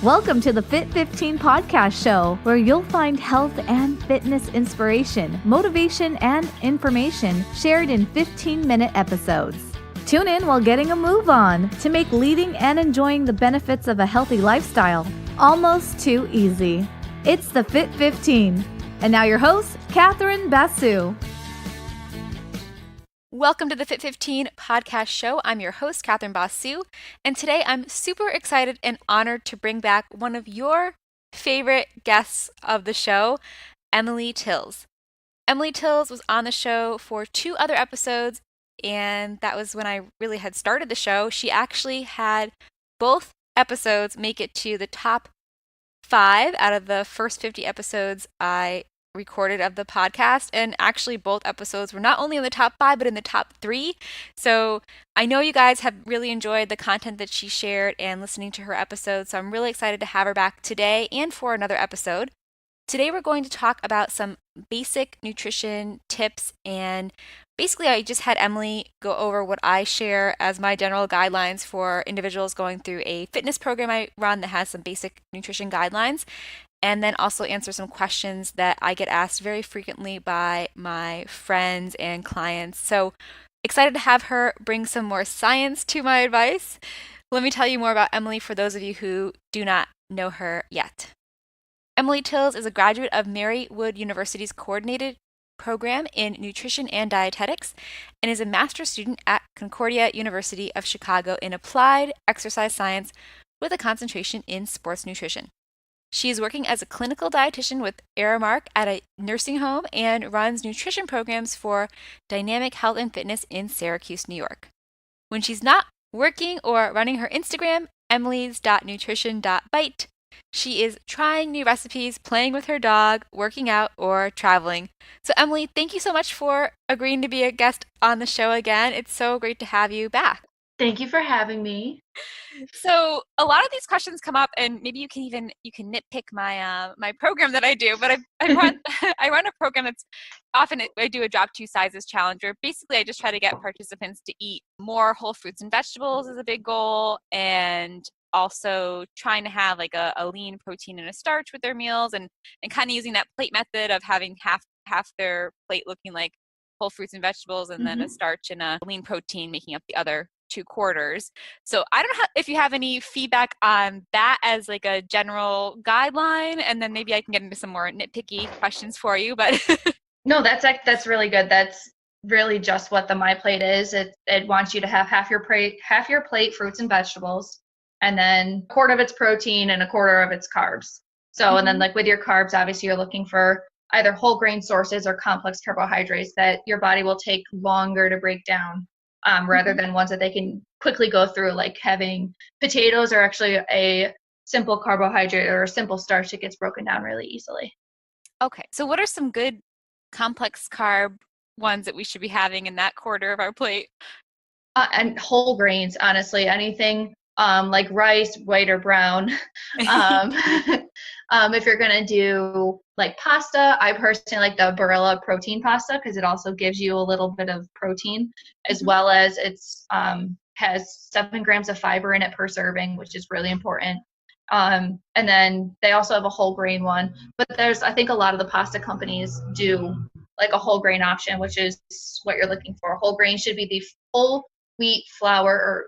Welcome to the Fit 15 podcast show, where you'll find health and fitness inspiration, motivation, and information shared in 15-minute episodes. Tune in while getting a move on to make leading and enjoying the benefits of a healthy lifestyle almost too easy. It's the Fit 15. And now your host, Catherine Basu. Welcome to the Fit 15 podcast show. I'm your host, Catherine Basu, and today I'm super excited and honored to bring back one of your favorite guests of the show, Emily Tills. Emily Tills was on the show for 2 other episodes, and that was when I really had started the show. She actually had both episodes make it to the top 5 out of the first 50 episodes I recorded of the podcast, and actually both episodes were not only in the top 5 but in the top 3. So I know you guys have really enjoyed the content that she shared and listening to her episodes, so I'm really excited to have her back today and for another episode. Today we're going to talk about some basic nutrition tips, and basically I just had Emily go over what I share as my general guidelines for individuals going through a fitness program I run that has some basic nutrition guidelines, and then also answer some questions that I get asked very frequently by my friends and clients. So excited to have her bring some more science to my advice. Let me tell you more about Emily for those of you who do not know her yet. Emily Tills is a graduate of Mary Wood University's Coordinated Program in Nutrition and Dietetics and is a master's student at Concordia University of Chicago in Applied Exercise Science with a concentration in sports nutrition. She is working as a clinical dietitian with Aramark at a nursing home and runs nutrition programs for Dynamic Health and Fitness in Syracuse, New York. When she's not working or running her Instagram, emily's.nutrition.bite, she is trying new recipes, playing with her dog, working out, or traveling. So Emily, thank you so much for agreeing to be a guest on the show again. It's so great to have you back. Thank you for having me. So a lot of these questions come up, and maybe you can nitpick my my program that I do. But I run I run a program that's often I do a drop 2 sizes challenge, where basically I just try to get participants to eat more whole fruits and vegetables is a big goal, and also trying to have like a lean protein and a starch with their meals, and kind of using that plate method of having half their plate looking like whole fruits and vegetables, and then a starch and a lean protein making up the other 2 quarters. So I don't know if you have any feedback on that as like a general guideline, and then maybe I can get into some more nitpicky questions for you. But No, that's really good. That's really just what the MyPlate is. It wants you to have half your plate fruits and vegetables, and then a quarter of its protein and a quarter of its carbs. So and then like with your carbs, obviously you're looking for either whole grain sources or complex carbohydrates that your body will take longer to break down. Rather than ones that they can quickly go through, like having potatoes are actually a simple carbohydrate or a simple starch that gets broken down really easily. Okay, so what are some good complex carb ones that we should be having in that quarter of our plate? And whole grains, honestly, anything like rice, white or brown. If you're going to do like pasta, I personally like the Barilla protein pasta because it also gives you a little bit of protein, as well as it's has 7 grams of fiber in it per serving, which is really important. And then they also have a whole grain one, but I think a lot of the pasta companies do like a whole grain option, which is what you're looking for. Whole grain should be the whole wheat flour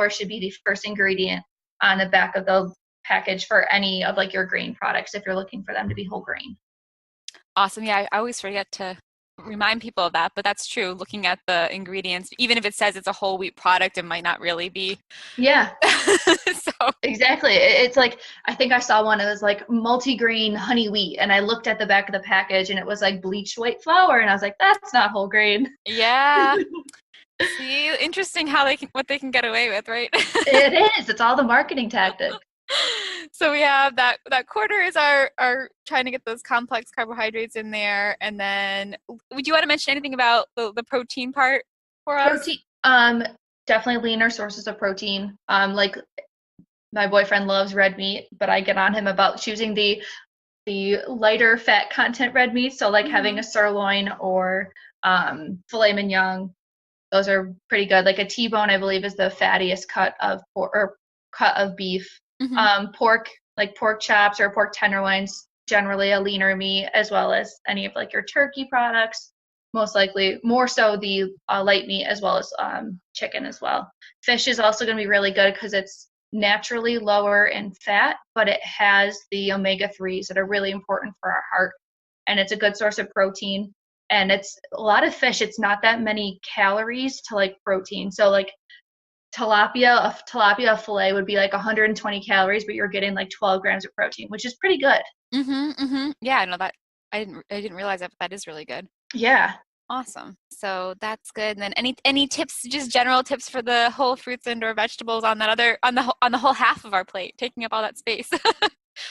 should be the first ingredient on the back of the package for any of like your grain products if you're looking for them to be whole grain. Awesome. Yeah, I always forget to remind people of that, but that's true. Looking at the ingredients, even if it says it's a whole wheat product, it might not really be. Yeah. So exactly. It's like, I think I saw one, it was like multigrain honey wheat, and I looked at the back of the package and it was like bleached white flour, and I was like, that's not whole grain. Yeah. See, interesting how what they can get away with, right? It is. It's all the marketing tactic. So we have that quarter is our trying to get those complex carbohydrates in there. And then would you want to mention anything about the protein part for us? Protein, definitely leaner sources of protein. Like my boyfriend loves red meat, but I get on him about choosing the lighter fat content red meat. So like having a sirloin or filet mignon, those are pretty good. Like a T-bone, I believe, is the fattiest cut of beef. Pork, like pork chops or pork tenderloins, generally a leaner meat, as well as any of like your turkey products, most likely more so the light meat, as well as chicken as well. Fish is also going to be really good because it's naturally lower in fat, but it has the omega-3s that are really important for our heart, and it's a good source of protein. And it's a lot of fish, it's not that many calories to like protein. So like tilapia fillet would be like 120 calories, but you're getting like 12 grams of protein, which is pretty good. Yeah, no, that I didn't realize that, but that is really good. Yeah. Awesome. So that's good. And then any tips, just general tips for the whole fruits and or vegetables on that on the whole half of our plate, taking up all that space.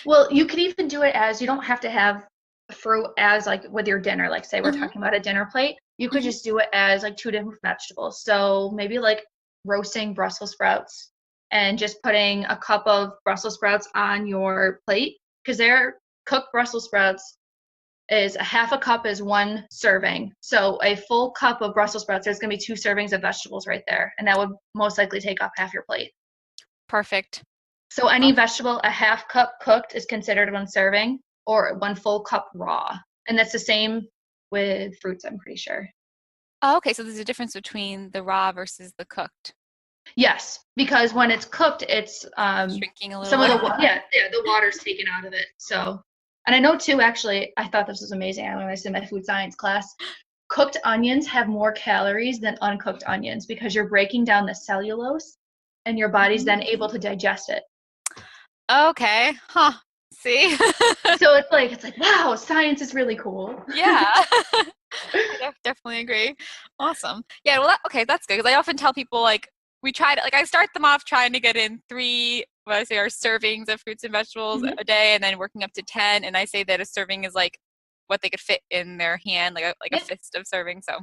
Well, you could even do it as, you don't have to have fruit as like with your dinner. Like say we're talking about a dinner plate, you could just do it as like 2 different vegetables. So maybe like roasting Brussels sprouts and just putting a cup of Brussels sprouts on your plate, because they're cooked Brussels sprouts is a half a cup is 1 serving. So a full cup of Brussels sprouts, there's going to be 2 servings of vegetables right there. And that would most likely take up half your plate. Perfect. So any vegetable, a half cup cooked is considered 1 serving, or 1 full cup raw. And that's the same with fruits, I'm pretty sure. Oh, okay, so there's a difference between the raw versus the cooked. Yes, because when it's cooked, it's shrinking a little. Some of the water's taken out of it. So, and I know too, actually, I thought this was amazing. I learned this in my food science class. Cooked onions have more calories than uncooked onions because you're breaking down the cellulose, and your body's then able to digest it. Okay. Huh. See? So it's like, wow, science is really cool. Yeah. I definitely agree. Awesome. Yeah, well, okay, that's good. Because I often tell people, like, we try to, like, I start them off trying to get in 3, what I say, are servings of fruits and vegetables a day, and then working up to 10. And I say that a serving is like what they could fit in their hand, like a fist of serving. So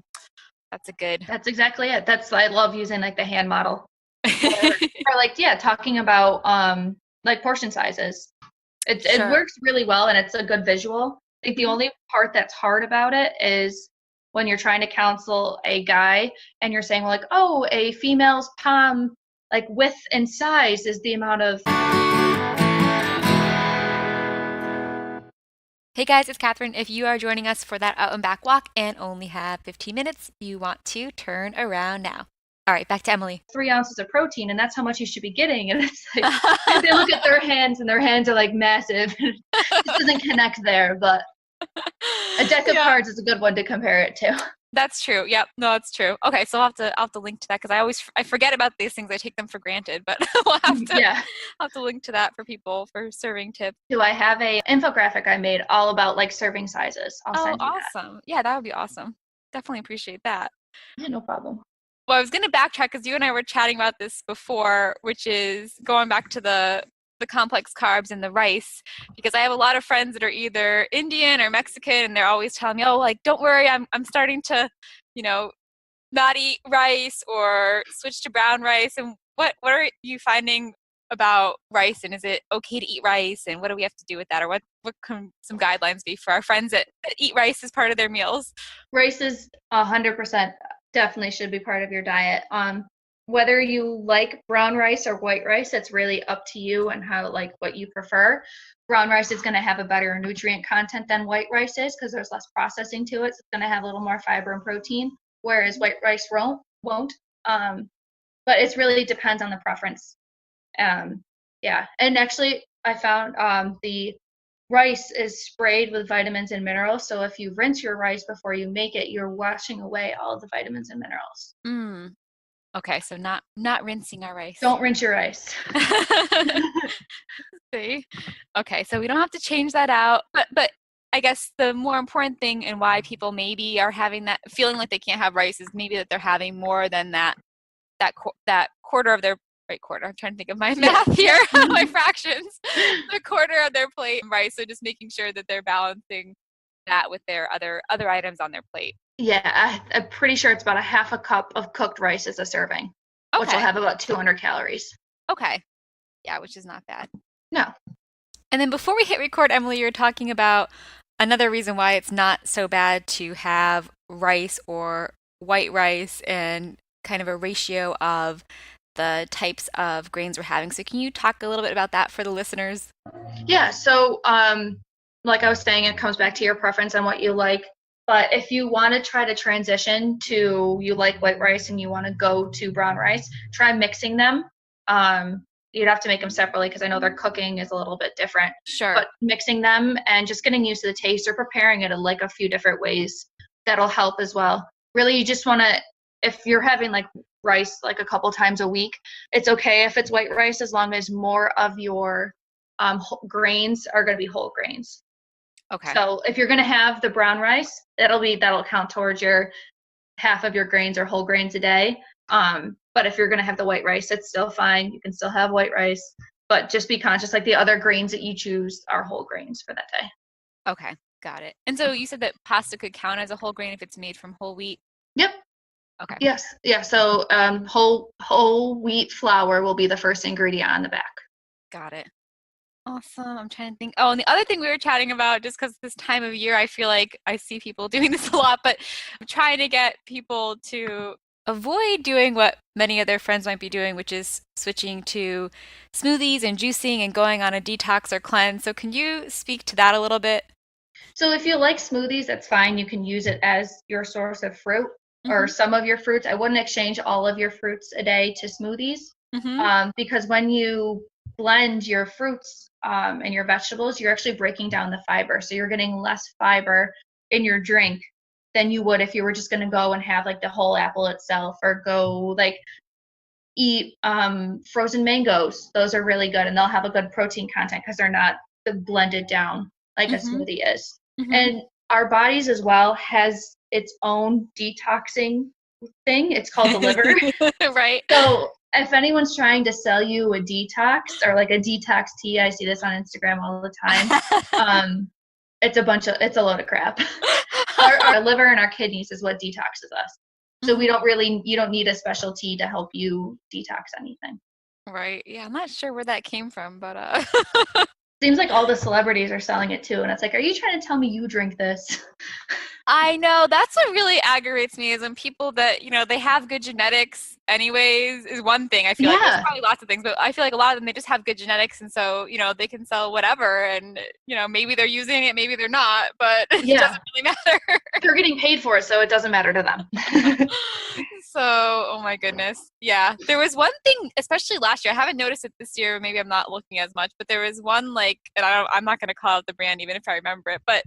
that's That's exactly it. I love using like the hand model. Or like, yeah, talking about like portion sizes. It works really well, and it's a good visual. I think the only part that's hard about it is when you're trying to counsel a guy and you're saying like, oh, a female's palm like width and size is the amount of. Hey guys, it's Catherine. If you are joining us for that out and back walk and only have 15 minutes, you want to turn around now. All right, back to Emily. 3 ounces of protein, and that's how much you should be getting. And it's like, they look at their hands, and their hands are like massive. It doesn't connect there, but a deck of cards is a good one to compare it to. That's true. Yep. No, that's true. Okay, so I'll have to link to that because I forget about these things. I take them for granted, but I'll have to link to that for people for serving tips. Do I have a infographic I made all about like serving sizes? I'll send you awesome. Yeah, that would be awesome. Definitely appreciate that. Yeah, no problem. Well, I was going to backtrack because you and I were chatting about this before, which is going back to the complex carbs and the rice, because I have a lot of friends that are either Indian or Mexican, and they're always telling me, oh, like, don't worry, I'm starting to, not eat rice or switch to brown rice. And what are you finding about rice, and is it okay to eat rice, and what do we have to do with that, or what can some guidelines be for our friends that eat rice as part of their meals? Rice is 100% definitely should be part of your diet. Whether you like brown rice or white rice, it's really up to you and what you prefer. Brown rice is going to have a better nutrient content than white rice is because there's less processing to it. So it's going to have a little more fiber and protein, whereas white rice won't. But it really depends on the preference. Yeah. And actually, I found the rice is sprayed with vitamins and minerals. So if you rinse your rice before you make it, you're washing away all the vitamins and minerals. Okay, so not rinsing our rice. Don't rinse your rice. See? Okay, so we don't have to change that out. But I guess the more important thing and why people maybe are having that feeling like they can't have rice is maybe that they're having more than that quarter of their quarter. I'm trying to think of my math here, my fractions. The quarter of their plate rice. So just making sure that they're balancing that with their other items on their plate. Yeah, I'm pretty sure it's about a half a cup of cooked rice as a serving, which will have about 200 calories. Okay. Yeah, which is not bad. No. And then before we hit record, Emily, you were talking about another reason why it's not so bad to have rice or white rice and kind of a ratio of the types of grains we're having. So can you talk a little bit about that for the listeners? Yeah, so like I was saying, it comes back to your preference and what you like. But if you want to try to transition to you like white rice and you want to go to brown rice, try mixing them. You'd have to make them separately because I know their cooking is a little bit different. Sure. But mixing them and just getting used to the taste or preparing it in like a few different ways, that'll help as well. Really, you just want to, if you're having like rice like a couple times a week, it's okay if it's white rice as long as more of your grains are going to be whole grains. Okay. So if you're going to have the brown rice, that'll count towards your half of your grains or whole grains a day. But if you're going to have the white rice, it's still fine. You can still have white rice, but just be conscious like the other grains that you choose are whole grains for that day. Okay, got it. And so you said that pasta could count as a whole grain if it's made from whole wheat? Yep. Okay. Yes. Yeah. So whole wheat flour will be the first ingredient on the back. Got it. Awesome. I'm trying to think. Oh, and the other thing we were chatting about, just because this time of year, I feel like I see people doing this a lot, but I'm trying to get people to avoid doing what many of their friends might be doing, which is switching to smoothies and juicing and going on a detox or cleanse. So can you speak to that a little bit? So if you like smoothies, that's fine. You can use it as your source of fruit or some of your fruits. I wouldn't exchange all of your fruits a day to smoothies because when you blend your fruits and your vegetables, you're actually breaking down the fiber. So you're getting less fiber in your drink than you would if you were just going to go and have like the whole apple itself or go like eat frozen mangoes. Those are really good and they'll have a good protein content because they're not blended down like a smoothie is. And our bodies as well has its own detoxing thing. It's called the liver. Right. So if anyone's trying to sell you a detox or like a detox tea, I see this on Instagram all the time. It's a load of crap. Our liver and our kidneys is what detoxes us. So you don't need a special tea to help you detox anything. Right. Yeah, I'm not sure where that came from, but Seems like all the celebrities are selling it too. And it's like, are you trying to tell me you drink this? I know that's what really aggravates me is when people that, they have good genetics anyways is one thing. I feel like there's probably lots of things, but I feel like a lot of them, they just have good genetics. And so, they can sell whatever and, maybe they're using it, maybe they're not, but it doesn't really matter. They're getting paid for it, so it doesn't matter to them. So, oh my goodness. Yeah. There was one thing, especially last year, I haven't noticed it this year. Maybe I'm not looking as much, but there was one and I'm not going to call out the brand even if I remember it, but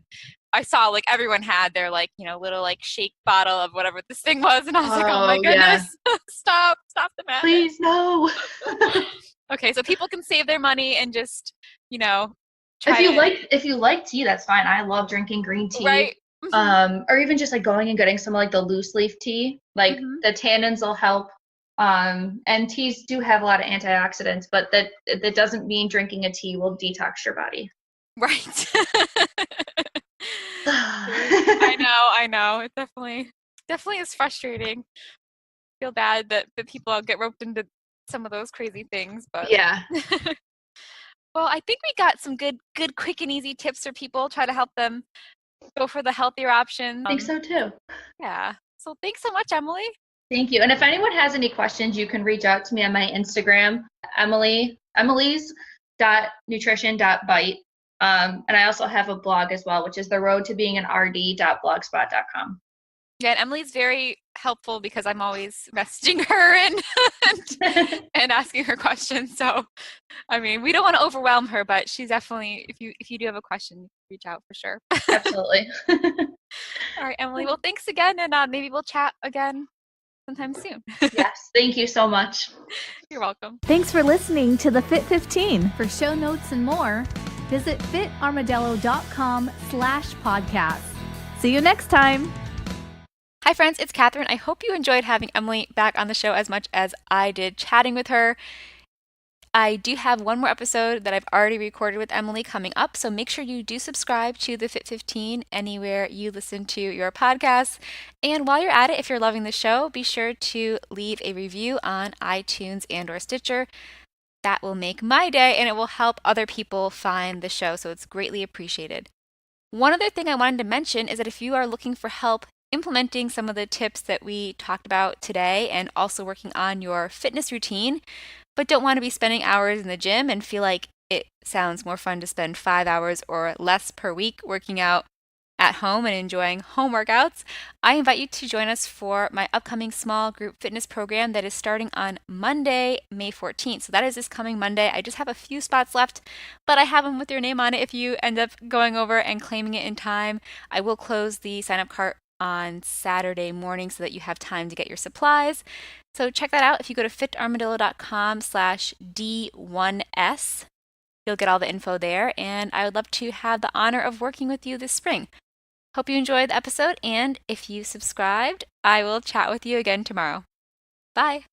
I saw everyone had their little shake bottle of whatever this thing was. And I was like, oh my goodness, stop the madness. Please, no. Okay. So people can save their money and just, if you like tea, that's fine. I love drinking green tea. Right. Or even just going and getting some the loose leaf tea, the tannins will help. And teas do have a lot of antioxidants, but that doesn't mean drinking a tea will detox your body. Right. I know. It definitely is frustrating. I feel bad that people get roped into some of those crazy things, but yeah. Well, I think we got some good, quick and easy tips for people. Try to help them go for the healthier option. I think so too. Yeah. So thanks so much, Emily. Thank you. And if anyone has any questions, you can reach out to me on my Instagram, emily's.nutrition.bite. And I also have a blog as well, which is theroadtobeingAnRD.blogspot.com. Yeah, and Emily's very helpful because I'm always messaging her and asking her questions. So, I mean, we don't want to overwhelm her, but she's definitely, if you do have a question, reach out for sure. Absolutely. All right, Emily. Well, thanks again, and maybe we'll chat again sometime soon. Yes, thank you so much. You're welcome. Thanks for listening to the Fit 15. For show notes and more, visit fitarmadillo.com/podcast. See you next time. Hi friends, it's Catherine. I hope you enjoyed having Emily back on the show as much as I did chatting with her. I do have one more episode that I've already recorded with Emily coming up, so make sure you do subscribe to the Fit 15 anywhere you listen to your podcasts. And while you're at it, if you're loving the show, be sure to leave a review on iTunes and/or Stitcher. That will make my day and it will help other people find the show, so it's greatly appreciated. One other thing I wanted to mention is that if you are looking for help implementing some of the tips that we talked about today and also working on your fitness routine, but don't want to be spending hours in the gym and feel like it sounds more fun to spend 5 hours or less per week working out at home and enjoying home workouts, I invite you to join us for my upcoming small group fitness program that is starting on Monday, May 14th. So that is this coming Monday. I just have a few spots left, but I have them with your name on it if you end up going over and claiming it in time. I will close the sign up cart on Saturday morning so that you have time to get your supplies. So check that out. If you go to fitarmadillo.com/D1S, you'll get all the info there, and I would love to have the honor of working with you this spring. Hope you enjoyed the episode, and if you subscribed, I will chat with you again tomorrow. Bye.